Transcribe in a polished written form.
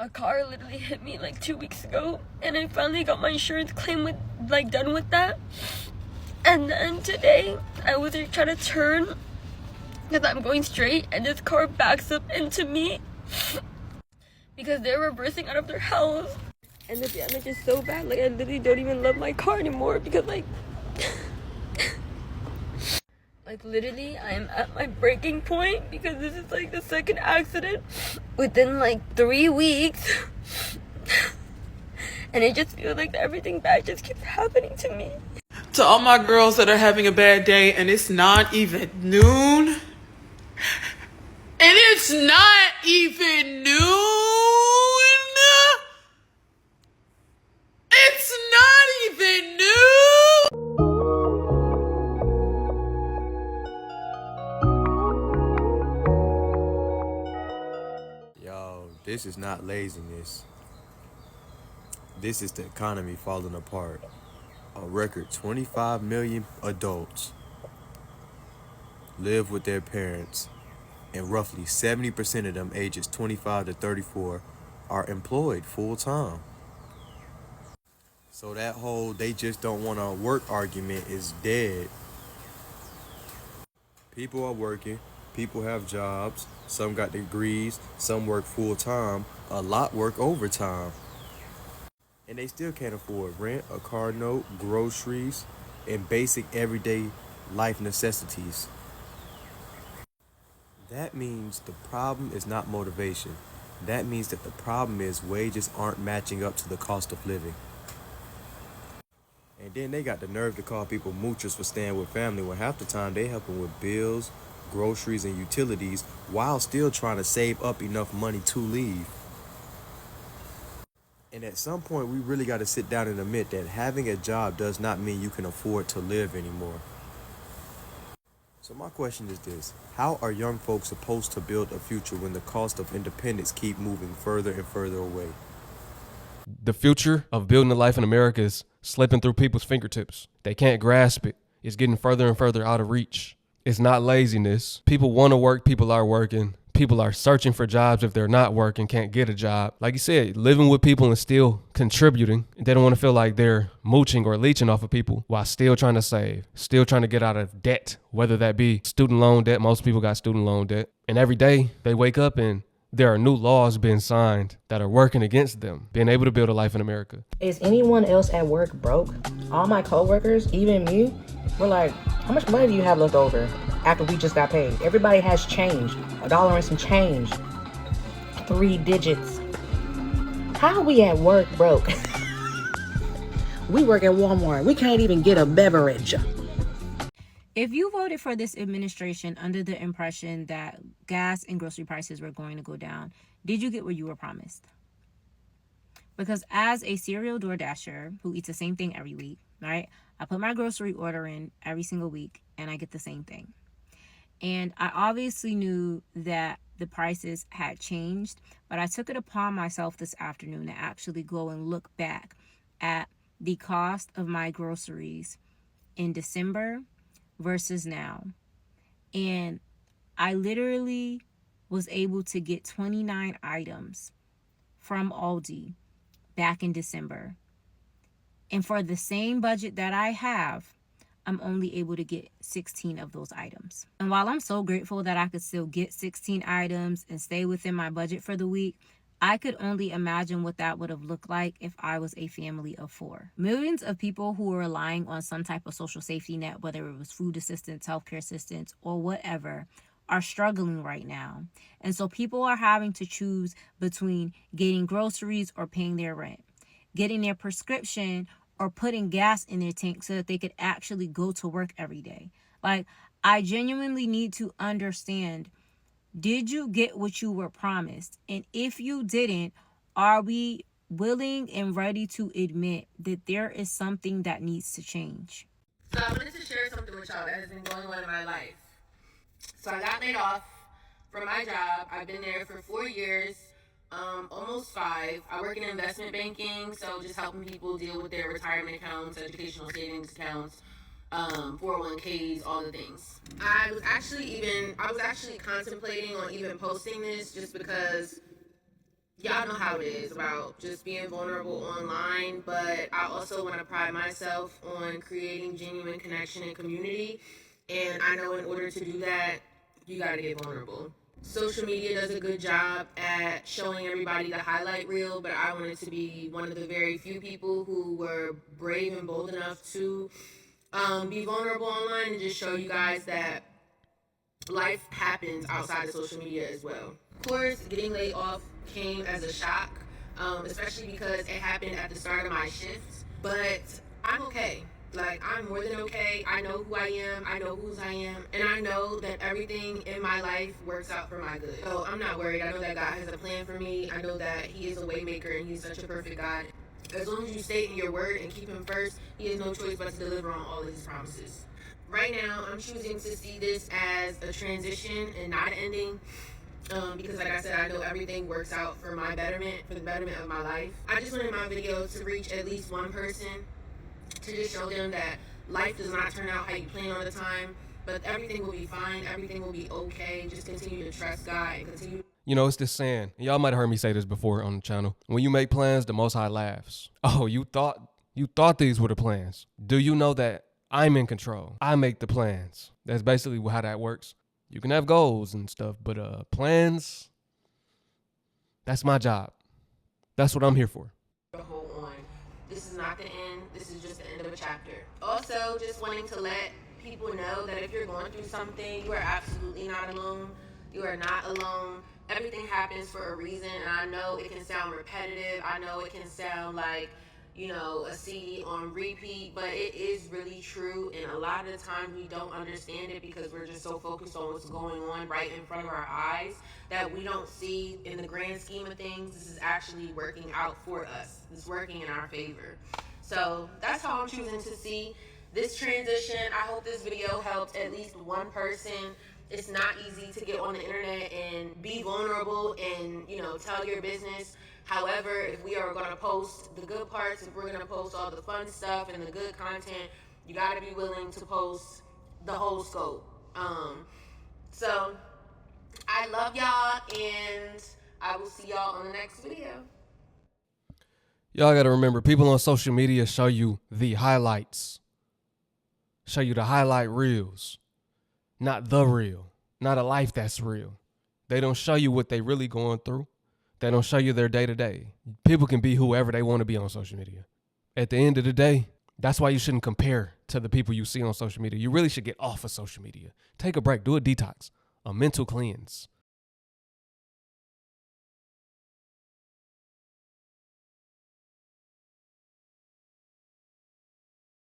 A car literally hit me like 2 weeks ago, and I finally got my insurance claim done with that. And then today, I was trying to turn because I'm going straight, and this car backs up into me because they're reversing out of their house. And the damage is so bad, like I literally don't even love my car anymore because like literally I am at my breaking point because this is like the second accident within like 3 weeks. And it just feels like everything bad just keeps happening to me. To all my girls that are having a bad day and it's not even noon. And it's not even noon. It's not even noon. Yo, this is not laziness. This is the economy falling apart. A record 25 million adults live with their parents, and roughly 70% of them ages 25 to 34 are employed full time. So that whole they just don't want to work argument is dead. People are working, people have jobs, some got degrees, some work full time, a lot work overtime. And they still can't afford rent, a car note, groceries, and basic everyday life necessities. That means the problem is not motivation. That means that the problem is wages aren't matching up to the cost of living. And then they got the nerve to call people moochers for staying with family when half the time they helping with bills, groceries, and utilities while still trying to save up enough money to leave. And at some point, we really got to sit down and admit that having a job does not mean you can afford to live anymore. So my question is this: how are young folks supposed to build a future when the cost of independence keep moving further and further away? The future of building a life in America is slipping through people's fingertips. They can't grasp it. It's getting further and further out of reach. It's not laziness. People want to work. People are working. People are searching for jobs. If they're not working, can't get a job. Like you said, living with people and still contributing. They don't want to feel like they're mooching or leeching off of people while still trying to save, still trying to get out of debt, whether that be student loan debt. Most people got student loan debt. And every day they wake up and there are new laws being signed that are working against them being able to build a life in America. Is anyone else at work broke? All my coworkers, even me, we're like, how much money do you have left over after we just got paid? Everybody has change, $1 and some change, 3 digits. How are we at work broke? We work at Walmart. We can't even get a beverage. If you voted for this administration under the impression that gas and grocery prices were going to go down, did you get what you were promised? Because as a serial DoorDasher who eats the same thing every week, right? I put my grocery order in every single week and I get the same thing. And I obviously knew that the prices had changed, but I took it upon myself this afternoon to actually go and look back at the cost of my groceries in December versus now. And I literally was able to get 29 items from Aldi back in December. And for the same budget that I have, I'm only able to get 16 of those items. And while I'm so grateful that I could still get 16 items and stay within my budget for the week, I could only imagine what that would have looked like if I was a family of 4. Millions of people who are relying on some type of social safety net, whether it was food assistance, healthcare assistance, or whatever, are struggling right now. And so people are having to choose between getting groceries or paying their rent, getting their prescription or putting gas in their tank so that they could actually go to work every day. Like, I genuinely need to understand, did you get what you were promised? And if you didn't, are we willing and ready to admit that there is something that needs to change? So I wanted to share something with y'all that has been going on in my life. So I got laid off from my job. I've been there for 4 years, almost 5. I work in investment banking, so just helping people deal with their retirement accounts, educational savings accounts, 401ks, all the things. I was actually contemplating on even posting this just because y'all know how it is about just being vulnerable online, but I also want to pride myself on creating genuine connection and community. And I know in order to do that, you got to get vulnerable. Social media does a good job at showing everybody the highlight reel, but I wanted to be one of the very few people who were brave and bold enough to be vulnerable online and just show you guys that life happens outside of social media as well. Of course, getting laid off came as a shock, especially because it happened at the start of my shift. But I'm okay. Like, I'm more than okay. I know who I am. I know whose I am. And I know that everything in my life works out for my good. So I'm not worried. I know that God has a plan for me. I know that He is a way maker and He's such a perfect God. As long as you stay in your word and keep Him first, He has no choice but to deliver on all of His promises. Right now, I'm choosing to see this as a transition and not an ending. Because like I said, I know everything works out for my betterment, for the betterment of my life. I just wanted my video to reach at least one person, to just show them that life does not turn out how you plan all the time, but everything will be fine, everything will be okay. Just continue to trust God and continue. You know, it's this saying, y'all might have heard me say this before on the channel. When you make plans, the Most High laughs. Oh, you thought these were the plans. Do you know that I'm in control? I make the plans. That's basically how that works. You can have goals and stuff, but plans, that's my job. That's what I'm here for. Hold on. This is not the end. This is just the end of a chapter. Also, just wanting to let people know that if you're going through something, you are absolutely not alone. You are not alone. Everything happens for a reason, and I know it can sound repetitive. I know it can sound like, you know, a CD on repeat, but it is really true. And a lot of the time we don't understand it because we're just so focused on what's going on right in front of our eyes that we don't see in the grand scheme of things, this is actually working out for us. It's working in our favor. So that's how I'm choosing to see this transition. I hope this video helped at least one person. It's not easy to get on the internet and be vulnerable and, you know, tell your business. However, if we are going to post the good parts, if we're going to post all the fun stuff and the good content, you got to be willing to post the whole scope. So I love y'all, and I will see y'all on the next video. Y'all got to remember, people on social media show you the highlights, show you the highlight reels, not the real, not a life that's real. They don't show you what they really going through. They don't show you their day-to-day. People can be whoever they want to be on social media. At the end of the day, that's why you shouldn't compare to the people you see on social media. You really should get off of social media. Take a break. Do a detox, a mental cleanse.